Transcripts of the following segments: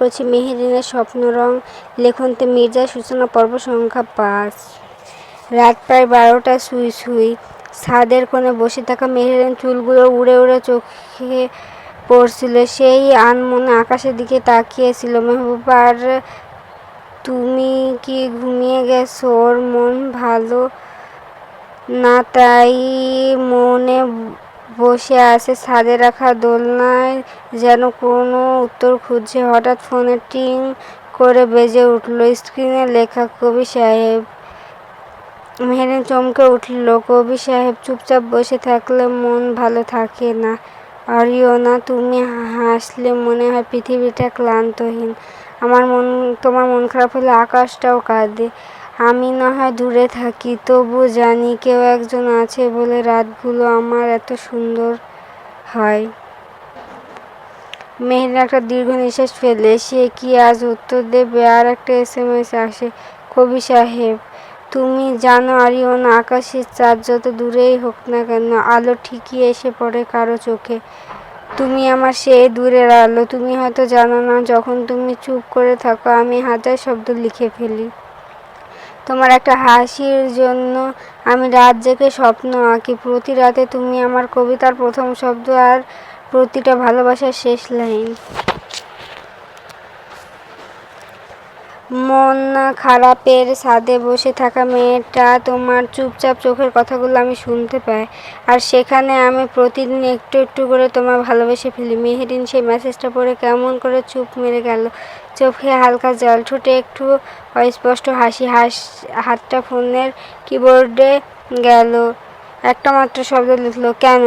করছি মেহেরিনের স্বপ্নরং লেখন্তে মির্জা সূচনা পর্ব সংখ্যা 5। রাত প্রায় 12টা ছুঁই ছুঁই। ছাদের কোণে বসে থাকা মেহেরিন চুলগুলো উড়ে উড়ে চোখে পড়ছিল। সেই আনমনে আকাশের দিকে তাকিয়েছিল। মেহবুবার, তুমি কি ঘুমিয়ে গেছো? ওর মন ভালো না তাই মনে বসে আছে ছাদে রাখা দোলনায়, যেন কোনো উত্তর খুঁজছে। হঠাৎ ফোনে টিং করে বেজে উঠল। স্ক্রিনে লেখা কবি সাহেব। মেহেরিন চমকে উঠল। কবি সাহেব। চুপচাপ বসে থাকলে মন ভালো থাকে না অরিয়না। তুমি হাসলে মনে হয় পৃথিবীটা ক্লান্তহীন। তোমার মন খারাপ হলে আকাশটাও কাঁদে। আমি না হয় দূরে থাকি, তবু জানি কেউ একজন আছে বলে রাতগুলো আমার এত সুন্দর হয়। মেহেরিন একটা দীর্ঘ নিঃশ্বাস ফেলে। সে কি আজ উত্তর দেবে? আর একটা SMS আসে। কবি সাহেব। তুমি জানো অরিয়না, আকাশের চাঁদ যত দূরেই হোক না কেন, আলো ঠিকই এসে পড়ে কারো চোখে। তুমি আমার সেই দূরের আলো। তুমি হয়তো জানো না, যখন তুমি চুপ করে থাকো আমি হাজার শব্দ লিখে ফেলি। তোমার একটা হাসির জন্য আমি রাত জেগে স্বপ্ন আঁকি। প্রতি রাতে তুমি আমার কবিতার প্রথম শব্দ আর প্রতিটা ভালোবাসার শেষ লাইন। মন খারাপের ছাদে বসে থাকা মেয়েটা, তোমার চুপচাপ চোখের কথাগুলো আমি শুনতে পাই। আর সেখানে আমি প্রতিদিন একটু একটু করে তোমায় ভালোবেসে ফেলি। মেহেরিন সেই মেসেজটা পড়ে কেমন করে চুপ মেরে গেল। চোখে হালকা জল, ঠোঁটে একটু অস্পষ্ট হাসি। হাতটা ফোনের কিবোর্ডে গেল। একটা মাত্র শব্দ লিখল, কেন?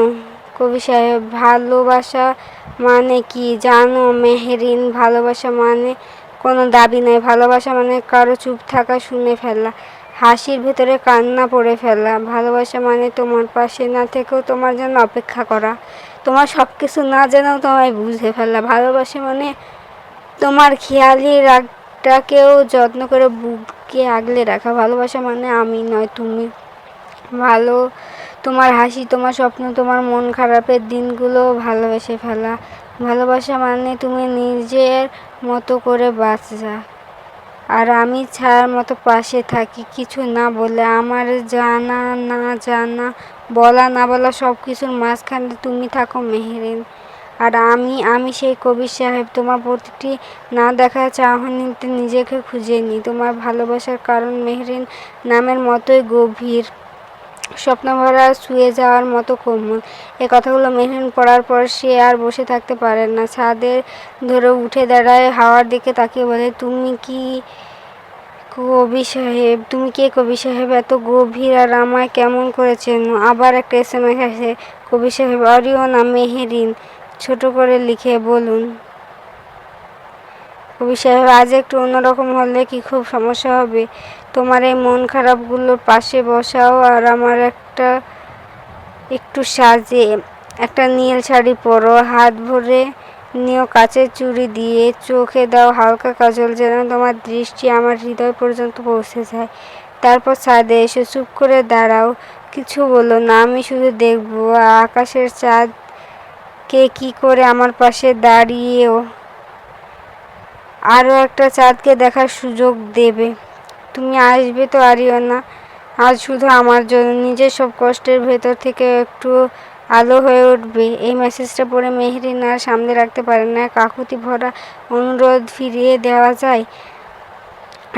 কবি সাহেব। ভালোবাসা মানে কি জানো মেহেরিন? ভালোবাসা মানে কোনো দাবি নয়। ভালোবাসা মানে কারো চুপ থাকা শুনে ফেলা, হাসির ভেতরে কান্না পড়ে ফেলা। ভালোবাসা মানে তোমার পাশে না থেকেও তোমার জন্য অপেক্ষা করা, তোমার সব কিছু না জেনেও তোমায় বুঝে ফেলা। ভালোবাসা মানে তোমার খেয়ালি রাগটাকেও যত্ন করে বুকে আগলে রাখা। ভালোবাসা মানে আমি নয়, তুমি। তোমার হাসি, তোমার স্বপ্ন, তোমার মন খারাপের দিনগুলো ভালোবেসে ফেলা। ভালোবাসা মানে তুমি নিজের মতো করে বাঁচা, আর আমি ছায়ার মতো পাশে থাকি, কিছু না বলে। আমার জানা না জানা, বলা না বলা সব কিছুর মাঝখানে তুমি থাকো মেহেরিন। আর আমি সেই কবি সাহেব, তোমার প্রতিটি না দেখা চাহনিতে নিজেকে খুঁজে নিই। তোমার ভালোবাসার কারণ মেহেরিন নামের মতোই গভীর, স্বপ্নভরা, ছুঁয়ে যাওয়ার মতো কোমল। এই কথাগুলো মেহেরিন পড়ার পর সে আর বসে থাকতে পারে না। ছাদে ধরে উঠে দাঁড়ায়, হাওয়ার দিকে তাকিয়ে বলে, তুমি কে কবি সাহেব? এত গভীর, আর আমায় কেমন করে চেনো? আবার একটা SMS আসে। কবি সাহেব। অরিয়না। মেহেরিন ছোট করে লিখে, বলুন। কবি সাহেব। আজ একটু অন্যরকম হলে কি খুব সমস্যা হবে? তোমার এই মন খারাপগুলোর পাশে বসাও, আর আমার একটু সাজে। একটা নীল শাড়ি পরো, হাত ভরে নিও কাচের চুড়ি দিয়ে, চোখে দাও হালকা কাজল, যেন তোমার দৃষ্টি আমার হৃদয় পর্যন্ত পৌঁছে যায়। তারপর ছাদে এসে চুপ করে দাঁড়াও, কিছু বলো না, আমি শুধু দেখবো আকাশের চাঁদ কে কি করে আমার পাশে দাঁড়িয়েও আরও একটা চাঁদকে দেখার সুযোগ দেবে। তুমি আসবে তো অরিয়না? আজ শুধু আমার জন্য, নিজের সব কষ্টের ভেতর থেকে একটু আলো হয়ে উঠবে। এই মেসেজটা পড়ে মেহেরিন আর সামনে রাখতে পারে না। কাকুতি ভরা অনুরোধ ফিরিয়ে দেওয়া যায়।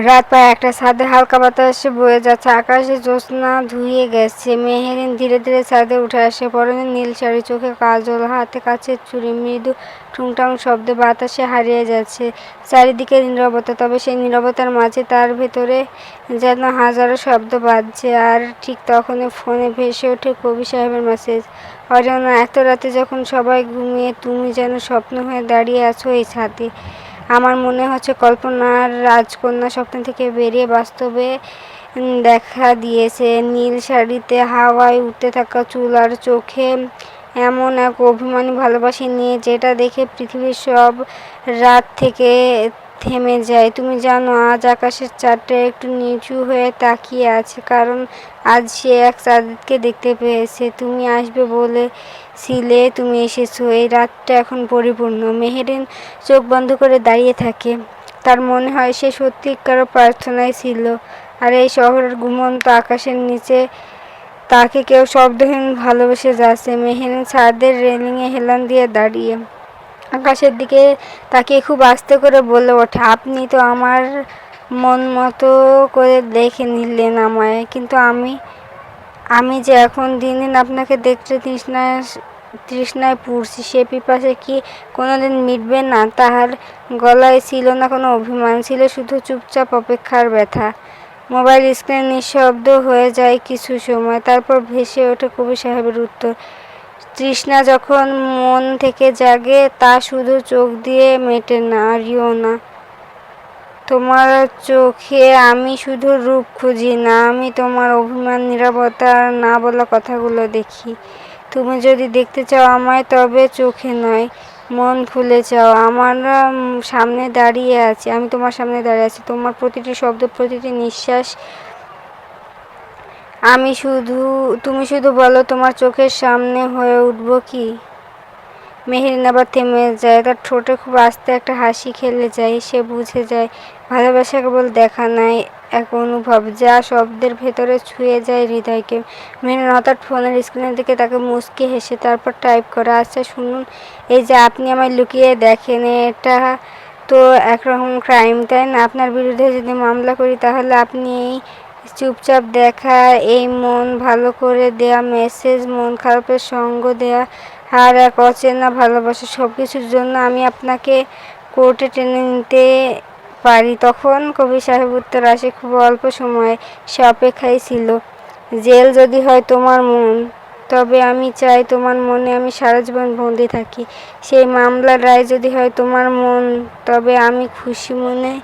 রাত প্রায় 1টা। ছাদে হালকা বাতাসে বয়ে যাচ্ছে, আকাশে জ্যোৎস্না ধুয়ে গেছে। মেহেরিন ধীরে ধীরে ছাদে উঠে আসে। পরনে নীল শাড়ি, চোখে কাজল, হাতে কাচের চুড়ি। মৃদু টুংটাং শব্দে বাতাসে হারিয়ে যাচ্ছে চারিদিকে নীরবতা। তবে সেই নীরবতার মাঝে তার ভেতরে যেন হাজারো শব্দ বাজছে। আর ঠিক তখনই ফোনে ভেসে ওঠে কবি সাহেবের মেসেজ। অরিয়না, এত রাতে যখন সবাই ঘুমিয়ে, তুমি যেন স্বপ্ন হয়ে দাঁড়িয়ে আছো এই ছাদে। আমার মনে হচ্ছে কল্পনার রাজকন্যা স্বপ্ন থেকে বেরিয়ে বাস্তবে দেখা দিয়েছে। নীল শাড়িতে, হাওয়ায় উঠতে থাকা চুল, আর চোখে এমন এক অভিমানী ভালোবাসা নিয়ে, যেটা দেখে পৃথিবীর সব রাত থেকে থেমে যায়। তুমি জানো, আজ আকাশের চাঁদটা একটু নিচু হয়ে তাকিয়ে আছে, কারণ আজ সে এক চাঁদকে দেখতে পেয়েছে। তুমি আসবে বলেছিলে, তুমি এসেছো। এই রাতটা এখন পরিপূর্ণ। মেহেরিন চোখ বন্ধ করে দাঁড়িয়ে থাকে। তার মনে হয় সে সত্যিকার প্রার্থনায় ছিল, আর এই শহরের ঘুমন্ত আকাশের নিচে তাকে কেউ শব্দহীন ভালোবেসে যাচ্ছে। মেহেরিন ছাদের রেলিংয়ে হেলান দিয়ে দাঁড়িয়ে আকাশের দিকে তাকিয়ে খুব আস্তে করে বলে ওঠে, আপনি তো আমার মন মতো করে দেখে নিলেন আমায়, কিন্তু আমি যে এখন দিন দিন আপনাকে দেখতে তৃষ্ণায় পুড়ছি, সে পিপাসা কি কোনোদিন মিটবে না? তাহার গলায় ছিল না কোনো অভিমান, ছিল শুধু চুপচাপ অপেক্ষার ব্যথা। মোবাইল স্ক্রিন নিঃশব্দ হয়ে যায় কিছু সময়, তারপর ভেসে ওঠে কবির সাহেবের উত্তর। তৃষ্ণা যখন মন থেকে জাগে, তা শুধু চোখ দিয়ে মেটে না, আরিও না। তোমার চোখে আমি শুধু রূপ খুঁজি না, আমি তোমার অভিমান, নীরবতা আর না বলা কথাগুলো দেখি। তুমি যদি দেখতে চাও আমায়, তবে চোখে নয়, মন খুলে চাও। সামনে দাঁড়িয়ে আছি আমি তোমার সামনে দাঁড়িয়ে আছি, তোমার প্রতিটি শব্দ, প্রতিটি নিঃশ্বাস। তুমি শুধু বলো, তোমার চোখের সামনে হয়ে উঠব কি? মেহেরিন আবার থেমে যায়। তার ঠোঁটে খুব আস্তে একটা হাসি খেলে যায়। সে বুঝে যায় ভালোবাসা কেবল দেখা নয়, এক অনুভব যা শব্দের ভেতরে ছুঁয়ে যায় হৃদয়কে। মেহেরিন হঠাৎ ফোনের স্ক্রিনের দিকে তাকে মুচকি হেসে তারপর টাইপ করে, আচ্ছা শুনুন, এই যে আপনি আমায় লুকিয়ে দেখেন, এটা তো একরকম ক্রাইম, তাই না? আপনার বিরুদ্ধে যদি মামলা করি, তাহলে আপনি এই চুপচাপ দেখা, এই মন ভালো করে দেয়া মেসেজ, মন খারাপের সঙ্গ দেয়া, আর এক অচেনা ভালোবাসা, সব কিছুর জন্য আমি আপনাকে কোর্টে টেনে নিতে পারি। তখন কবির সাহেব উত্তর আসে খুব অল্প সময়ে। সে অপেক্ষায় ছিল। জেল যদি হয় তোমার মন, তবে আমি চাই তোমার মনে আমি সারা জীবন বন্দি থাকি। সেই মামলার রায় যদি হয় তোমার মন, তবে আমি খুশি মনে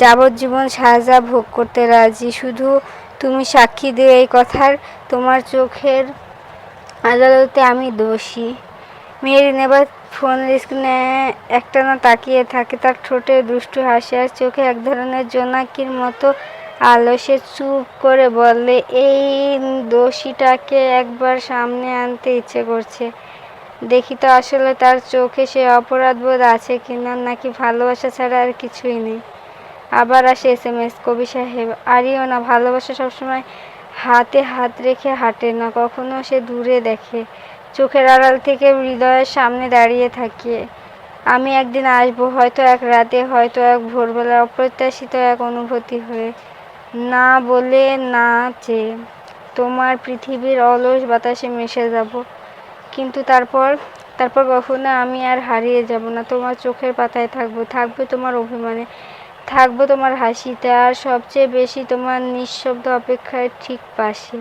যাবজ্জীবন সাজা ভোগ করতে রাজি। শুধু তুমি সাক্ষী দিও এই কথার, তোমার চোখের আদালতে আমি দোষী। মেহেরিন এবার ফোনের স্ক্রিনে একটানা তাকিয়ে থাকে। তার ঠোঁটে দুষ্টু হাসি আর চোখে এক ধরনের জোনাকির মতো আলো। সে চুপ করে বলে, এই দোষীটাকে একবার সামনে আনতে ইচ্ছে করছে। দেখি তো আসলে তার চোখে সে অপরাধবোধ আছে কিনা, নাকি ভালোবাসা ছাড়া আর কিছুই নেই। আবার আসে SMS, কবি সাহেব, আরিও না, ভালোবাসা সবসময় হাতে হাত রেখে হাঁটে না, কখনো সে দূরে দেখে, চোখের আড়াল থেকে হৃদয়ের সামনে দাঁড়িয়ে থাকে। আমি একদিন আসবো, হয়তো এক রাতে, হয়তো এক ভোরবেলা, অপ্রত্যাশিত এক অনুভূতি হয়ে, না বলে না চেয়ে তোমার পৃথিবীর অলস বাতাসে মিশে যাব। কিন্তু তারপর কখনো আমি আর হারিয়ে যাব না। তোমার চোখের পাতায় থাকবো তোমার অভিমানে, থাকবো তোমার হাসিতে, আর সবচেয়ে বেশি তোমার নিঃশব্দ অপেক্ষায় ঠিক পাশে।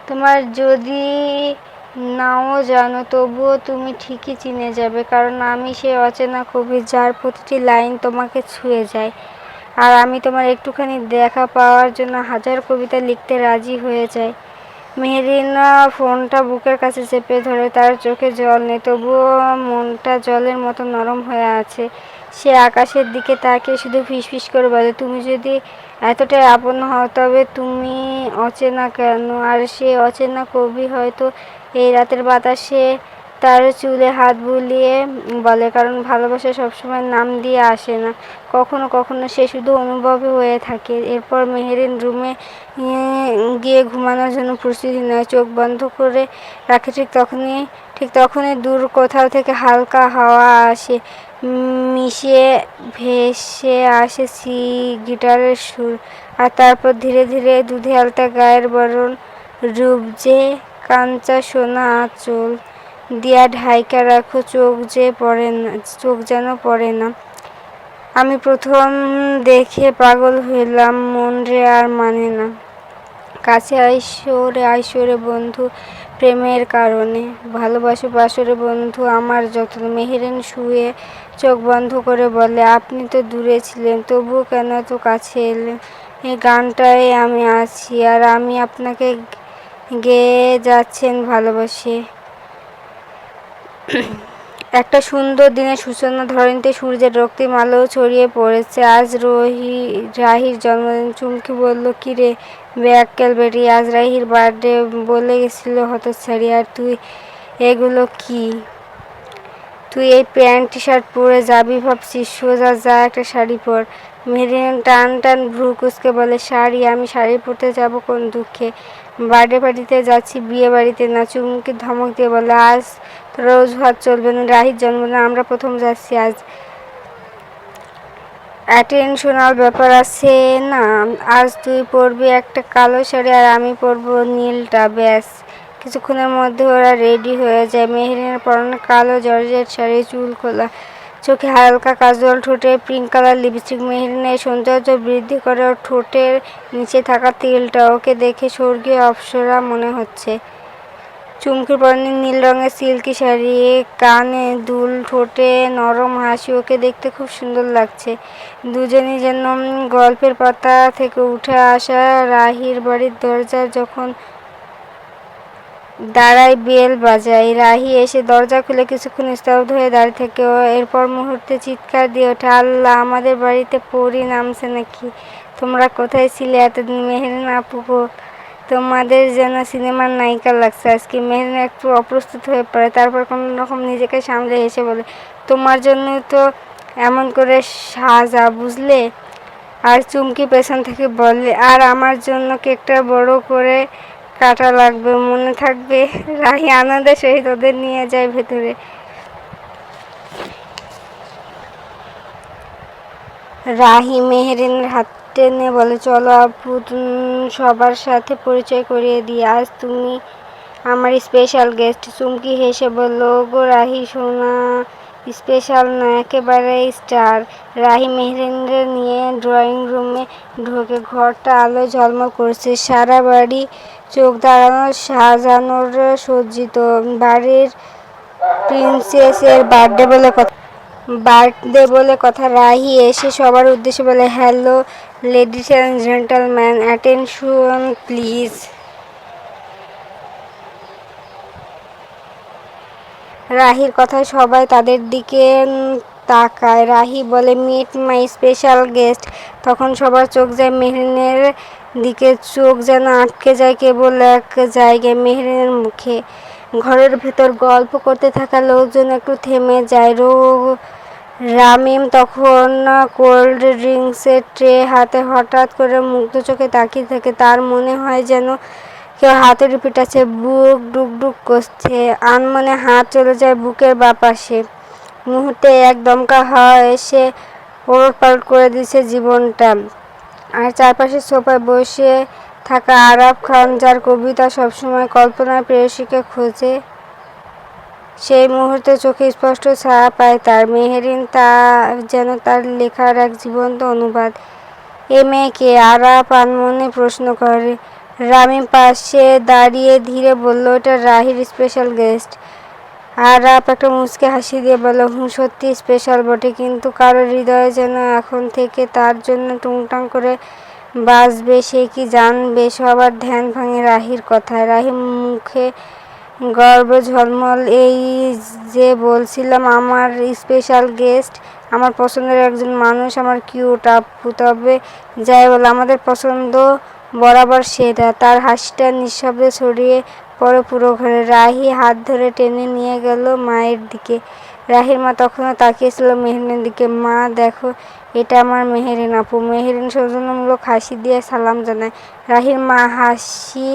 তোমার যদি নাও জানো, তবুও তুমি ঠিকই চিনে যাবে, কারণ আমি সেই অচেনা কবি যার প্রতিটি লাইন তোমাকে ছুঁয়ে যায়। আর আমি তোমার একটুখানি দেখা পাওয়ার জন্য হাজার কবিতা লিখতে রাজি হয়ে যাই। মেহেরিন ফোনটা বুকের কাছে চেপে ধরে। তার চোখে জল নেই, তবুও মনটা জলের মতো নরম হয়ে আছে। সে আকাশের দিকে তাকিয়ে শুধু ফিসফিস করে বলে, তুমি যদি এতটাই আপন হও, তবে তুমি অচেনা কেন? আর সে অচেনা কবি হয়তো এই রাতের বাতাসে তার চুলে হাত বুলিয়ে বলে, কারণ ভালোবাসা সবসময় নাম দিয়ে আসে না, কখনো কখনো সে শুধু অনুভবই হয়ে থাকে। এরপর মেহেরিন রুমে গিয়ে ঘুমানোর জন্য প্রস্তুতি নেয়, চোখ বন্ধ করে রাখে। ঠিক তখনই দূর কোথাও থেকে হালকা হাওয়া আসে, মিশিয়ে ভেসে আসে গিটারের সুর, আর তারপর ধীরে ধীরে দুধে আলতা গায়ের বরণ, রূপ যে কাঞ্চা সোনা আঁচল দিয়া ঢাইকা রাখো, চোখ যেন পড়ে না। আমি প্রথম দেখে পাগল হইলাম, মন রে আর মানে না। কাছে আইসোরে বন্ধু, প্রেমের কারণে ভালোবাসো বাসরে বন্ধু, আমার যত্ন। মেহেরিন শুয়ে চোখ বন্ধ করে বলে, আপনি তো দূরে ছিলেন, তবুও কেন এত কাছে এলেন? এই গানটায় আমি আছি, আর আমি আপনাকে গেয়ে যাচ্ছেন ভালোবাসে। একটা সুন্দর দিনের সূচনা। ধরণীতে সূর্যের রক্তিম আলো ছড়িয়ে পড়েছে। আজ রাহির জন্মদিন। চুমকি বলল, কি রে ব্যাককেল বেটি, আজ রাহির বার্থডে বলে গেছিল হতচ্ছাড়ি। আর তুই এগুলো কি? তুই এই প্যান্ট টি শার্ট পরে যাবি ভাবছিস? সোজা যা, একটা শাড়ি পর। মেহেরিন টান টান ভ্রু কুচকে বলে, শাড়ি? আমি শাড়ি পরতে যাব কোন দুঃখে? বার্থডে পার্টিতে যাচ্ছি, বিয়ে বাড়িতে না। চুমকি ধমক দিয়ে বলে, আজ তোর অজুহাত চলবে না। রাহির জন্মদিন, আমরা প্রথম যাচ্ছি। আজ অ্যাটেনশনাল ব্যাপার আছে না। আজ তুই পরবি একটা কালো শাড়ি আর আমি পরবো নীলটা, ব্যাস। কিছুক্ষণের মধ্যে ওরা রেডি হয়ে যায়। মেহেরিনের পরনে কালো জর্জেট শাড়ি, চুল খোলা, চোখে হালকা কাজল, ঠোঁটে পিঙ্ক কালার লিপস্টিক। মেহেরিনের সৌন্দর্য বৃদ্ধি করে ওর ঠোঁটের নিচে থাকা তিলটা। ওকে দেখে স্বর্গীয় অপ্সরা মনে হচ্ছে। চুমকির পরনে নীল রঙের সিল্কি শাড়ি, কানে দুল, ঠোঁটে নরম হাসি। ওকে দেখতে খুব সুন্দর লাগছে। দুজনই যেন গল্পের পাতা থেকে উঠে আসা। রাহির বাড়ির দরজা যখন দাঁড়ায়, বেল বাজায়। রাহি এসে দরজা খুলে কিছুক্ষণ স্তব্ধ হয়ে দাঁড়িয়ে থাকে। এরপর মুহূর্তে চিৎকার দিয়ে ওঠে, আল্লাহ, আমাদের বাড়িতে পরী নামছে নাকি? তোমরা কোথায় ছিলে এতদিন? মেহেরিন আপু গো, তোমাদের যেন সিনেমার নায়িকা লাগছে আজকে। মেহেরিন একটু অপ্রস্তুত হয়ে পড়ে, তারপর কোনো রকম নিজেকে সামলে হেসে বলে, তোমার জন্য তো এমন করে সাজা, বুঝলে? আর চুমকি পেছন থেকে বলে, আর আমার জন্য কেকটা বড় করে কাটা লাগবে, মনে থাকবে? রাহি আনন্দের সহিত ওদের নিয়ে যায় ভেতরে। রাহি মেহেরিনের হাত টেনে বলে, চলো আপু, সবার সাথে পরিচয় করিয়ে দিই। আজ তুমি আমার স্পেশাল গেস্ট। চুমকি হেসে বলল, ওগো রাহি সোনা, স্পেশাল না, একেবারে স্টার। রাহি মেহেরিনকে নিয়ে ড্রয়িং রুমে ঢোকে। ঘরটা আলোয় ঝলমল করছে। সারা বাড়ি চোখ ধাঁধানো, সাজানোর সজ্জিত। বাড়ির প্রিন্সেসের বার্থডে বলে কথা। রাহি এসে সবার উদ্দেশ্যে বলে, hello ladies and gentleman, attention please. রাহির কথায় সবাই তাদের দিকে তাকায়। রাহি বলে, মিট মাই স্পেশাল গেস্ট। তখন সবার চোখ যায় মেহেরিনের দিকে। চোখ যেন আটকে যায় কেবল এক জায়গায়, মেহেরিনের মুখে। ঘরের ভেতর গল্প করতে থাকা লোকজন একটু থেমে যায়। রামিম তখন কোল্ড ড্রিঙ্কসের ট্রে হাতে হঠাৎ করে মুগ্ধ চোখে তাকিয়ে থাকে। তার মনে হয় যেন কেউ হাতুড়ি পিটাচ্ছে। বুক ডুকডুক করছে। আনমনে হাত চলে যায় বুকের বাপাশে। মুহূর্তে এক দমকা হাওয়া এসে ওলটপালট করে দিচ্ছে জীবনটা। আর চারপাশে সোফায় বসে থাকা আরাফ খান, যার কবিতা সবসময় কল্পনার প্রেয়সীকে খোঁজে, সেই মুহূর্তে চোখে স্পষ্ট ছায়া পায় তার। মেহেরিন যেন তার লেখার এক জীবন্ত অনুবাদ। এ মেয়েকে? আরাফ আনমনে প্রশ্ন করে। রামিম পাশে দাঁড়িয়ে ধীরে বলল, এটা রাহির স্পেশাল গেস্ট। আরাফ একটা মুচকি হাসি দিয়ে বলল, সত্যি স্পেশাল বটে, কিন্তু কারোর হৃদয়ে যেন এখন থেকে তার জন্য টুংটাং করে বাজবে। সে কি জানবে? সবার ধ্যান ভাঙে রাহির কথায়। রাহি মুখে গর্ব ঝলমল, এই যে বলছিলাম, আমার স্পেশাল গেস্ট, আমার পছন্দের একজন মানুষ, আমার কিউট আপু। তবে যাই বল, আমাদের পছন্দ বরাবর সেরা। তার হাসিটা নিঃশব্দে ছড়িয়ে পড়ে পুরো ঘরে। রাহি হাত ধরে টেনে নিয়ে গেল মায়ের দিকে। রাহির মা তখনও তাকিয়েছিল মেহেরিনের দিকে। মা দেখো, এটা আমার মেহেরিন আপু। মেহেরিন সৌজন্যমূলক হাসি দিয়ে সালাম জানায়। রাহির মা হাসি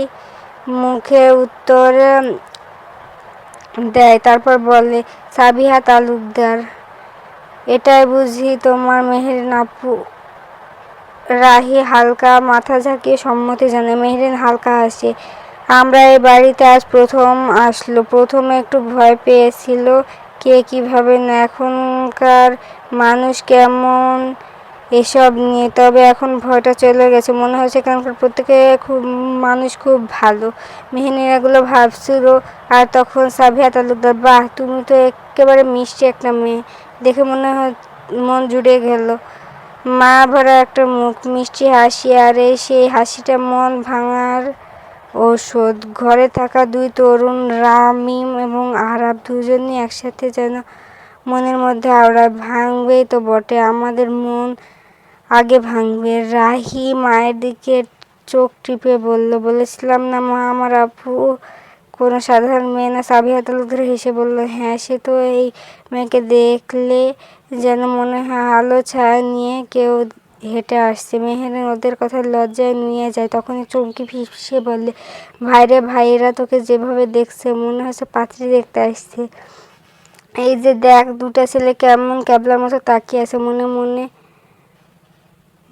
মুখে উত্তর দেয়, তারপর বলে, সাবিহা তালুকদার, এটাই বুঝি তোমার মেহেরিন আপু? রাহি হালকা মাথা ঝাঁকিয়ে সম্মতি জানায়। মেহেরিন হালকা হাসে। আমরা এই বাড়িতে আজ প্রথম আসলো। প্রথমে একটু ভয় পেয়েছিল, কে কীভাবে না, এখনকার মানুষ কেমন এসব নিয়ে। তবে এখন ভয়টা চলে গেছে। মনে হচ্ছে এখানকার প্রত্যেকে মানুষ খুব ভালো। মেহেরিন এগুলো ভাবছিল। আর তখন সাবিহা তালুকদার, বাহ, তুমি তো একেবারে মিষ্টি একটা মেয়ে, দেখে মন জুড়ে গেল। মা ভরা একটা মুখ, মিষ্টি হাসি, আর সেই হাসিটা মন ভাঙার ঔষধ। ঘরে থাকা দুই তরুণ, রামিম এবং আরাফ, দুজনই একসাথে যেন মনের মধ্যে আওড়ায়, ভাঙবেই তো বটে, আমাদের মন আগে ভাঙবে। রাহি মায়ের দিকে চোখ টিপে বলেছিলাম না মা আমার আপু কোনো সাধারণ মেয়ে না। সাবিহা তালুকদার হেসে বলল, হ্যাঁ সে তো, এই মেয়েকে দেখলে যেন মনে হয় আলো ছায়া নিয়ে কেউ হেঁটে আসছে। মেহেরিন ওদের কথায় লজ্জায় নুয়ে যায়। তখনই চমকি ফিসফিসিয়ে বললে, ভাইরে ভাইয়েরা তোকে যেভাবে দেখছে মনে হচ্ছে পাত্রী দেখতে আসছে। এই যে দেখ দুটা ছেলে কেমন ক্যাবলার মতো তাকিয়ে আছে,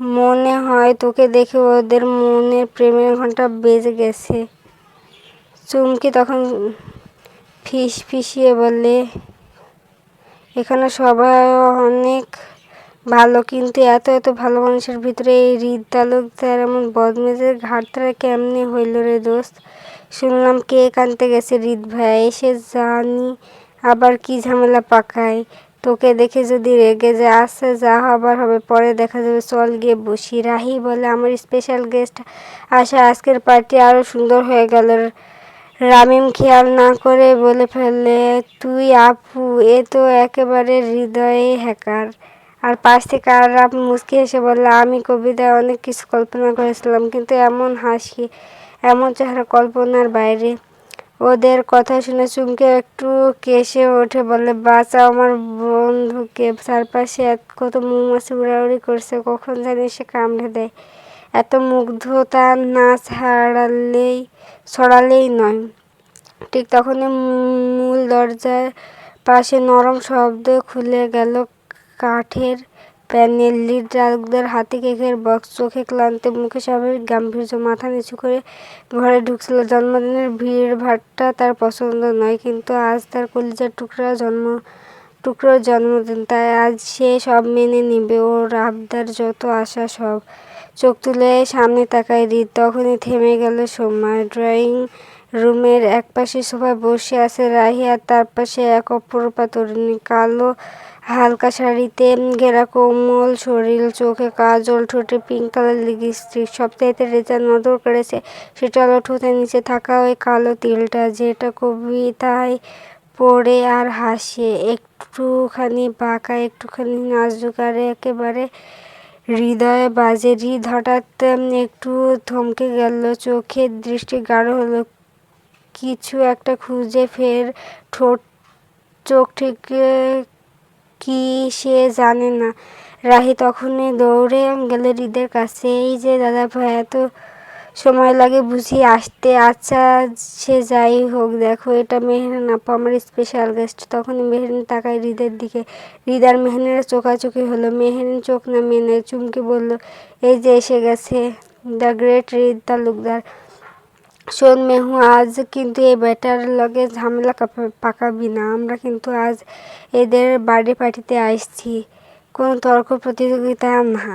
মনে হয় তোকে দেখে ওদের মনে প্রেমের ঘন্টা বেজে গেছে। চুমকি তখন ফিসফিসিয়ে বললে, এখানে সবাই অনেক ভালো, কিন্তু এত এত ভালো মানুষের ভিতরে এই হৃদ তালুকদার এমন বদমেজের ঘাটতারা কেমনে হইল রে দোস্ত? শুনলাম কেক আনতে গেছে হৃদ ভাইয়া, এসে জানি আবার কি ঝামেলা পাকায়। তোকে দেখে যদি রেগে যায়। আচ্ছা যা হবার হবে পরে দেখা যাবে, চল গিয়ে বসি। রাহি বলে, আমার স্পেশাল গেস্ট আসা আজকের পার্টি আরও সুন্দর হয়ে গেল। রামিম খেয়াল না করে বলে ফেলে, তুই আপু এ তো একেবারে হৃদয়ে হ্যাকার। আর পাশ থেকে আর আপু মুচকি হেসে বললে, আমি কবিতায় অনেক কিছু কল্পনা করেছিলাম, কিন্তু এমন হাসি এমন চেহারা কল্পনার বাইরে। ওদের কথা শুনে চুমকে একটু কেসে ওঠে, বলে, বাঁচাও আমার বন্ধুকে, চারপাশে কত মৌমাছি উড়াউড়ি করছে, কখন জানি সে কামড়ে দেয়। এত মুগ্ধতা না ছড়ালেই নয়। ঠিক তখনই মূল দরজার পাশে নরম শব্দে খুলে গেল কাঠের প্যানেল। হৃদ তালুকদার হাতে কেকের বক্স, চোখে ক্লান্তি, মুখে স্বাভাবিক গাম্ভীর্য, মাথা নিচু করে ঘরে ঢুকছিল। জন্মদিনের ভিড়ভাট্টা তার পছন্দ নয়, কিন্তু আজ তার কলিজার টুকরোর জন্মদিন, তাই আজ সে সব মেনে নিবে, ওর আবদার যত আশা সব। চোখ তুলে সামনে তাকায় হৃদ, তখনই থেমে গেল সময়। ড্রয়িং রুমের একপাশে সোফায় বসে আছে রাহি, আর তার পাশে এক অপরূপা তরুণী, কালো হালকা শাড়িতে ঘেরা, কোমল শরীর, চোখে কাজল, ঠোঁটে পিঙ্ক কালার লিপস্টিক। সবচাইতে রেজা নজর কেড়েছে সেটা হলো ঠোঁটের নিচে থাকা ওই কালো তিলটা, যেটা কবিতায় পড়ে আর হাসে, একটুখানি বাঁকা, একটুখানি নাজুক, আর একেবারে হৃদয়ে বাজে। হৃদ হঠাৎ একটু থমকে গেল, চোখের দৃষ্টি গাঢ় হলো, কিছু একটা খুঁজে ফের চোখ ঠিক কি সে জানে না। রাহি তখনই দৌড়ে গেল হৃদের কাছে, এই যে দাদা ভাই, এত সময় লাগে বুঝি আসতে? আচ্ছা সে যাই হোক, দেখো এটা মেহেরিন আপু, আমার স্পেশাল গেস্ট। তখনই মেহেরিন তাকায় হৃদের দিকে, হৃদ আর মেহেরিনের চোখাচোখি হলো। মেহেরিন চোখ নামিয়ে নেয়। চুমকি বলল, এই যে এসে গেছে দ্য গ্রেট হৃদ তালুকদার। শোন মেহু, আজ কিন্তু এই বেটার লগে ঝামেলা পাকাবি না। আমরা কিন্তু আজ এদের বার্থডে পার্টিতে আসছি, কোনো তর্ক প্রতিযোগিতা না।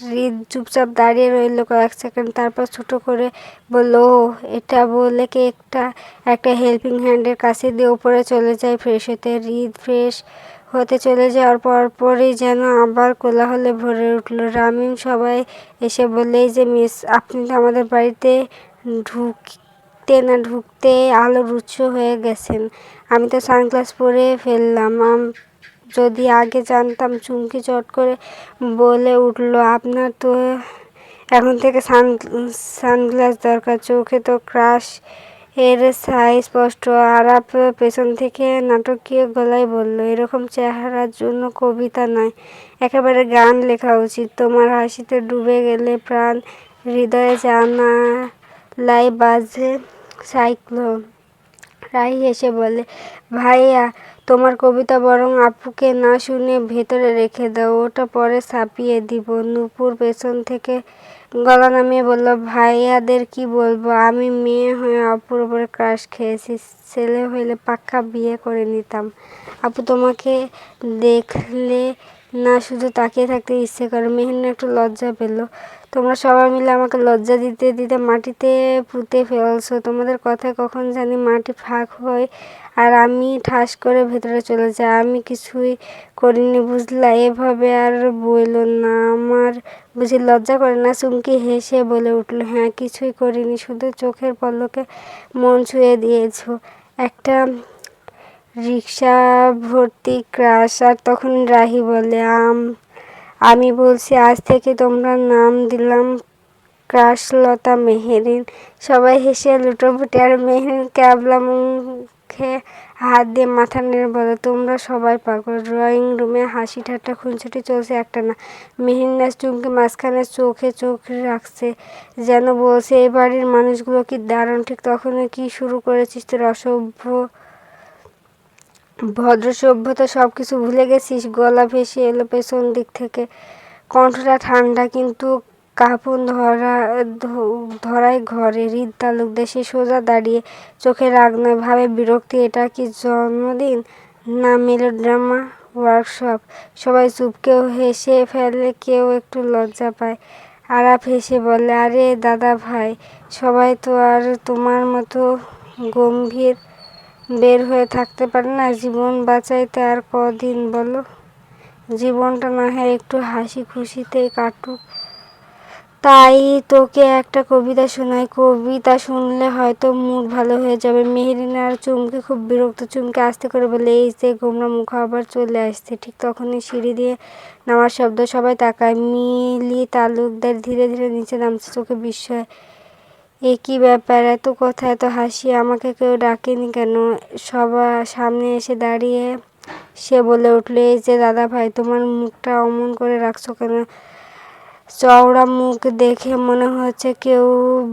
হৃদ চুপচাপ দাঁড়িয়ে রইল কয়েক সেকেন্ড, তারপর ছোট করে বলল, ও এটা বলে কেকটা একটা হেল্পিং হ্যান্ডের কাছে দিয়ে উপরে চলে যায় ফ্রেশ হতে। হৃদ ফ্রেশ হতে চলে যাওয়ার পরপরই যেন আবার কোলাহলে ভরে উঠল। রামিম সবাই এসে বললে, এই যে মিস, আপনি তো আমাদের বাড়িতে ঢুকতে আলোড়ুচ্ছ হয়ে গেছেন। আমি তো সানগ্লাস পরে ফেললাম, যদি আগে জানতাম। চুমকি চট করে বলে উঠল, আপনার তো এখন থেকে সানগ্লাস দরকার, চোখে তো ক্রাশ এর ছাই স্পষ্ট। আরাপ পেছন থেকে নাটকীয় গলায় বলল, এরকম চেহারার জন্য কবিতা নয়, একেবারে গান লেখা উচিত। তোমার হাসিতে ডুবে গেলে প্রাণ, হৃদয়ে জানালায় বাজে সাইক্লোন। রাহি হেসে বলে, ভাইয়া তোমার কবিতা বরং আপুকে না শুনে ভেতরে রেখে দাও, ওটা পরে ছাপিয়ে দিব। নূপুর পেছন থেকে গলা নামিয়ে বলল, ভাইয়াদের কি বলবো, আমি মেয়ে হয়ে আপুর উপরে ক্রাশ খেয়েছি, ছেলে হইলে পাক্কা বিয়ে করে নিতাম। আপু তোমাকে দেখলে না শুধু তাকিয়ে থাকতে ইচ্ছে করে। মেহেরিন একটু লজ্জা পেল। তোমরা সবাই মিলে আমাকে লজ্জা দিতে দিতে মাটিতে পুঁতে ফেলছো। তোমাদের কথায় কখন জানি মাটি ফাঁক হয় আর আমি ঠাস করে ভেতরে চলে যাই। আমি কিছুই করিনি বুঝলা, এভাবে আর বইলো না। আমার বুঝি লজ্জা করে না? চুমকি হেসে বলে উঠল, হ্যাঁ কিছুই করিনি, শুধু চোখের পলকে মন ছুঁয়ে দিয়েছো। একটা রিক্সা ভর্তি ক্রাশ। আর তখন রাহি বলে, আমি বলছি আজ থেকে তোমরা নাম দিলাম ক্রাশলতা মেহেরিন। সবাই হেসে লুটোপুটি। আর মেহেরিন ক্যাবলা মুখে হাত দিয়ে মাথা নেড়ে বলে, তোমরা সবাই পাগল। ড্রয়িং রুমে হাসি ঠাট্টা খুনসুটি চলছে একটা না। মেহেরিন আজ চুমকি মাঝখানে চোখে চোখ রাখছে, যেন বলছে এই বাড়ির মানুষগুলো কি দারুণ। ঠিক তখনই কি শুরু করেছিস তোর অসভ্য ভদ্র সভ্যতা, সব কিছু ভুলে গেছিস? গলা ভেসে এলো পেছন দিক থেকে। কণ্ঠটা ঠান্ডা কিন্তু কাঁপন ধরায় ঘরে। হৃদ তালুকদার। সে সোজা দাঁড়িয়ে, চোখে রাগ নয়, ভাবে বিরক্তি। এটা কি জন্মদিন না মেলোড্রামা ওয়ার্কশপ? সবাই চুপ। কেউ হেসে ফেলে, কেউ একটু লজ্জা পায়। আরাফ হেসে বলে, আরে দাদা ভাই, সবাই তো আর তোমার মতো গম্ভীর বের হয়ে থাকতে পারে না। জীবন বাঁচাইতে আর কদিন বলো? জীবনটা না হয় একটু হাসি খুশিতেই কাটুক। তাই তোকে একটা কবিতা শোনাই। কবিতা শুনলে হয়তো মুড ভালো হয়ে যাবে। মেহেরিন আর চুমকি খুব বিরক্ত। চুমকি আস্তে করে বলে, এই যে গোমরা মুখ আবার চলে আসছে। ঠিক তখনই সিঁড়ি দিয়ে নামার শব্দ। সবাই তাকায়। মিলি তালুকদার ধীরে ধীরে নিচে নামছে, চোখে বিস্ময়। এ কি ব্যাপার? এত কথা, এত হাসি, আমাকে কেউ ডাকেনি কেন? সবার সামনে এসে দাঁড়িয়ে সে বলে উঠল, এই যে দাদা ভাই, তোমার মুখটা অমন করে রাখছো কেন? চওড়া মুখ দেখে মনে হচ্ছে কেউ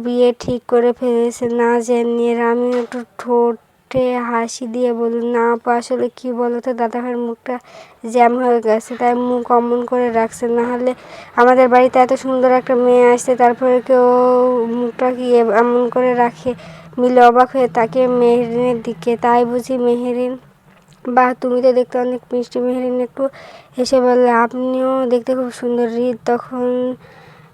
বিয়ে ঠিক করে ফেলেছে না জেনে। আমি একটু ঠোঁটে হাসি দিয়ে বললাম, না আপু, আসলে কি বলতো, দাদা ভাইয়ের মুখটা জ্যাম হয়ে গেছে, তাই মুখ অমন করে রাখছে। না হলে আমাদের বাড়িতে এত সুন্দর একটা মেয়ে আসছে, তারপরে কেউ মুখটা কি এমন করে রাখে? মিলে অবাক হয়ে তাকে মেহেরিনের দিকে। তাই বুঝি মেহেরিন? বাহ, তুমি তো দেখতে অনেক মিষ্টি। মেহেরিন একটু হেসে বললে, আপনিও দেখতে খুব সুন্দর। হৃদ তখন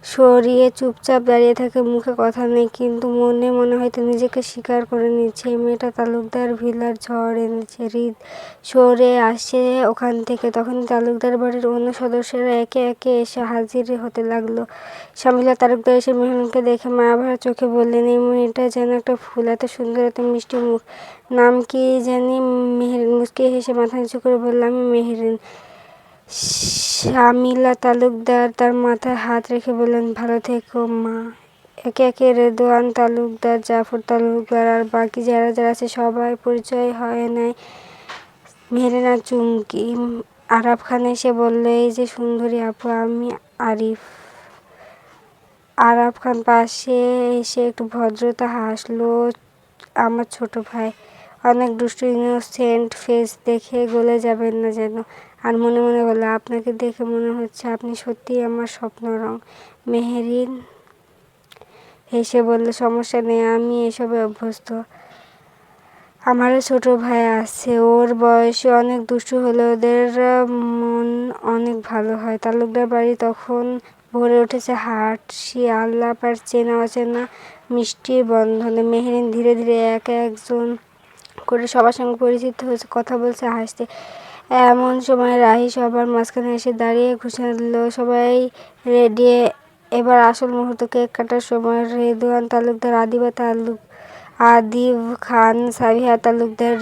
সরিয়ে চুপচাপ দাঁড়িয়ে থাকে, মুখে কথা নেই, কিন্তু মনে মনে হয়তো নিজেকে স্বীকার করে নিচ্ছে, এই মেয়েটা তালুকদার ভিলার ঝড় এনেছে। হৃদ সরে আসে ওখান থেকে। তখন তালুকদার বাড়ির অন্য সদস্যরা একে একে এসে হাজির হতে লাগলো। শামিলা তালুকদার এসে মেহেরিনকে দেখে মায়াভরা চোখে বললেন, এই মেয়েটা যেন একটা ফুল, এত সুন্দর, এত মিষ্টি মুখ। নাম কি জানি? মেহেরিন মুচকি হেসে মাথা নিচু করে বলল, আমি মেহেরিন। শামিলা তালুকদার তার মাথায় হাত রেখে বললেন, ভালো থেকো মা। একে একে রেদওয়ান তালুকদার, জাফর তালুকদার আর বাকি যারা যারা আছে সবাই পরিচয় হয় নেয়। মেহেরিন আর চুমকি। আরাফ খান এসে বলল, এই যে সুন্দরী আপু, আমি আরিফ। আরাফ খান পাশে এসে একটু ভদ্রতা হাসলো, আমার ছোট ভাই। অনেক দুষ্টু, ইনোসেন্ট ফেস দেখে গলে যাবেন না যেন। আর মনে মনে বলে, আপনাকে দেখে মনে হচ্ছে আপনি সত্যিই আমার স্বপ্ন রং। মেহেরিন হেসে বলল, সমস্যা নেই, আমি এসবে অভ্যস্ত। আমারও ছোট ভাই আছে, ওর বয়সে অনেক দুষ্টু হলে ওদের মন অনেক ভালো হয়। তালুকদার বাড়ি তখন ভরে উঠেছে হাসি, আলাপ আর চেনা অচেনা মিষ্টির বন্ধনে। মেহেরিন ধীরে ধীরে একজন করে সবার সঙ্গে পরিচিত হয়েছে, কথা বলছে, হাসছে। এমন সময় রাহি সবার মাঝখানে এসে দাঁড়িয়ে ঘোষণা দিল, সবাই রেডি, এবার আসল মুহূর্ত, কেক কাটার সময়। রেদওয়ান তালুকদার, আদিব খান, সাবিহা তালুকদার,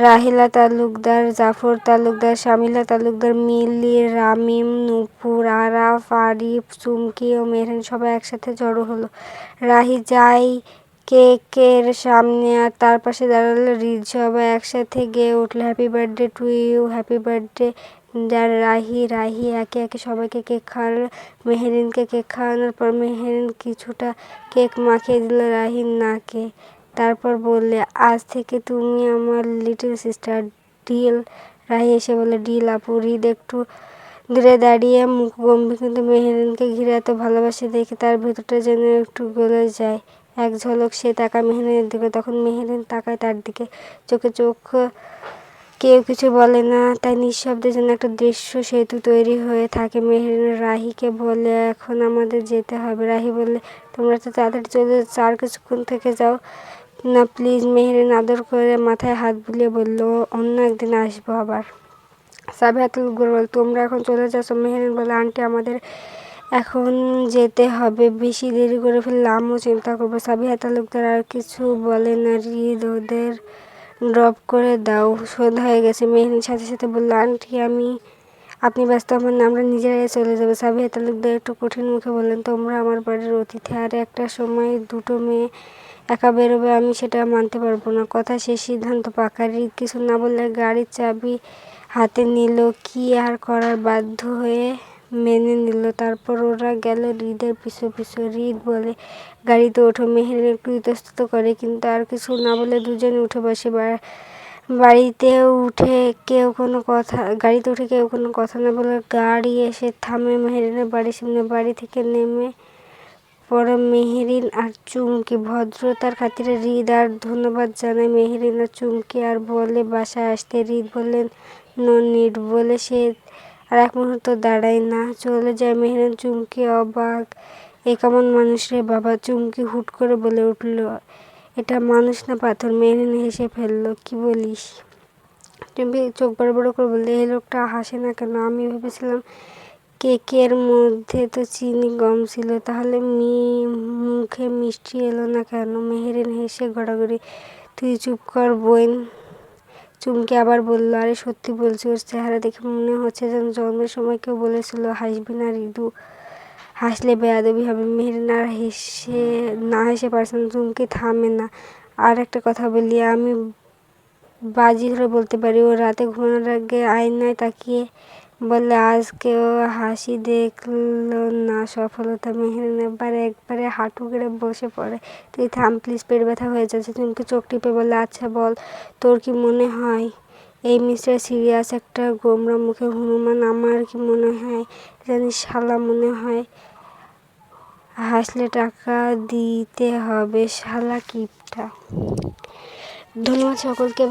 রাহিলা তালুকদার, জাফর তালুকদার, শামিলা তালুকদার, মিলি, রামিম, নূপুর, আরাফ, আরিফ, চুমকি ও মেহেরিন সবাই একসাথে জড়ো হলো। রাহি যায় কেকের সামনে, আর তার পাশে দাঁড়ালো হৃদ। সবাই একসাথে গেয়ে উঠল, happy birthday to you, happy birthday dear Rahi. Rahi একে একে সবাইকে কেক খাওয়ালো। মেহেরিনকে কেক খাওয়ানোর পর মেহেরিন কিছুটা কেক মাখিয়ে দিল রাহির নাকে। তারপর বললে, আজ থেকে তুমি আমার লিটল সিস্টার, ডিল। রাহি এসে বললে, ডিল আপু। হৃদ একটু দূরে দাঁড়িয়ে মুখ গম্ভীর, কিন্তু মেহেরিনকে ঘিরে এত ভালোবাসা দেখে তার ভেতরটা যেন একটু গলে যায়। এক ঝলক সে তাকায় মেহেরিনের দিকে, তখন মেহেরিন তাকায় তার দিকে, চোখে চোখ। কেউ কিছু বলে না, তাই নিঃশব্দে যেন একটা দৃশ্য সেতু তৈরি হয়ে থাকে। মেহেরিন রাহিকে বলে, এখন আমাদের যেতে হবে। রাহি বললে, তোমরা তো তাড়াতাড়ি চলে যাচ্ছ, আর কিছুক্ষণ থেকে যাও না প্লিজ। মেহেরিন আদর করে মাথায় হাত বুলিয়ে বলল, অন্য একদিন আসবো আবার। সাবিহা তালুকদার বলে, তোমরা এখন চলে যাচ্ছ? মেহেরিন বলে, আন্টি, আমাদের এখন যেতে হবে, বেশি দেরি করে ফেললে আম্মু চিন্তা করবো। সাবিহা তালুকদার আর কিছু বলে না। হৃদ ওদের ড্রপ করে দাও, সন্ধ্যা হয়ে গেছে। মেহরিন সাথে সাথে বলল, আন্টি আপনি ব্যস্ত হবেন না, আমরা নিজেরাই চলে যাবো। সাবিহা তালুকদার একটু কঠিন মুখে বললেন, তোমরা আমার বাড়ির অতিথি, আর একটা সময় দুটো মেয়ে একা বেরোবে, আমি সেটা মানতে পারবো না। কথা শেষ, সিদ্ধান্ত পাকা। হৃদ কিছু না বললে গাড়ির চাবি হাতে নিল। কি আর করার, বাধ্য হয়ে মেনে নিল। তারপর ওরা গেল হৃদের পিছু পিছু। হৃদ বলে, গাড়িতে ওঠো। মেহের একটু ইতস্তত করে, কিন্তু আর কিছু না বলে দুজনে উঠে বসে। গাড়িতে উঠে কেউ কোনো কথা না বলে গাড়ি এসে থামে মেহেরিনের বাড়ির সামনে। বাড়ি থেকে নেমে পড়ে মেহরিন আর চুমকি। ভদ্রতার খাতিরে হৃদ আর ধন্যবাদ জানায় মেহরিন আর চুমকি, আর বলে বাসায় আসতে। হৃদ বললেন, নো নিড বলে সে আর এক মুহূর্ত দাঁড়ায় না, চলে যায়। মেহরিন চুমকি অবাক, এ কেমন মানুষ রে বাবা। চুমকি হুট করে বলে উঠল, এটা মানুষ না পাথর। মেহরিন হেসে ফেলল, কি বলিস? চুমকি চোখ বড় বড় করে বললে, এই লোকটা হাসে না কেন? আমি ভেবেছিলাম কেকের মধ্যে তো চিনি কম ছিল, তাহলে মুখে মিষ্টি এলো না কেন? মেহরিন হেসে গড়াগড়ি, তুই চুপ কর বোন। চুমকি আবার বলল, আরে সত্যি বলছি, ওর চেহারা দেখে মনে হচ্ছে যেন জন্মের সময় কেউ বলেছিল হাসবি না হৃদু, হাসলে বেয়াদবি হবে। মেহরিন আর হেসে পারছে না। চুমকি থামে না। আর একটা কথা বলি, আমি বাজি ধরে বলতে পারি, ও রাতে ঘুমানোর আগে আয়নায় তাকিয়ে বললে, আজকেও হাসি দেখলো না সফলতা। মেহরিন একবারে হাঁটু গেড়ে বসে পড়ে। তুই থাম প্লিজ, পেট ব্যথা হয়ে যাচ্ছে। চুমকি চোখ টিপে বললে, আচ্ছা বল, তোর কি মনে হয় এই মিস্টার সিরিয়াস একটা গোমরা মুখে হনুমান? আমার কি মনে হয় জানিস শালা, মনে হয় হাসলে টাকা দিতে হবে শালা কিপটা। ধন্যবাদ সকলকে।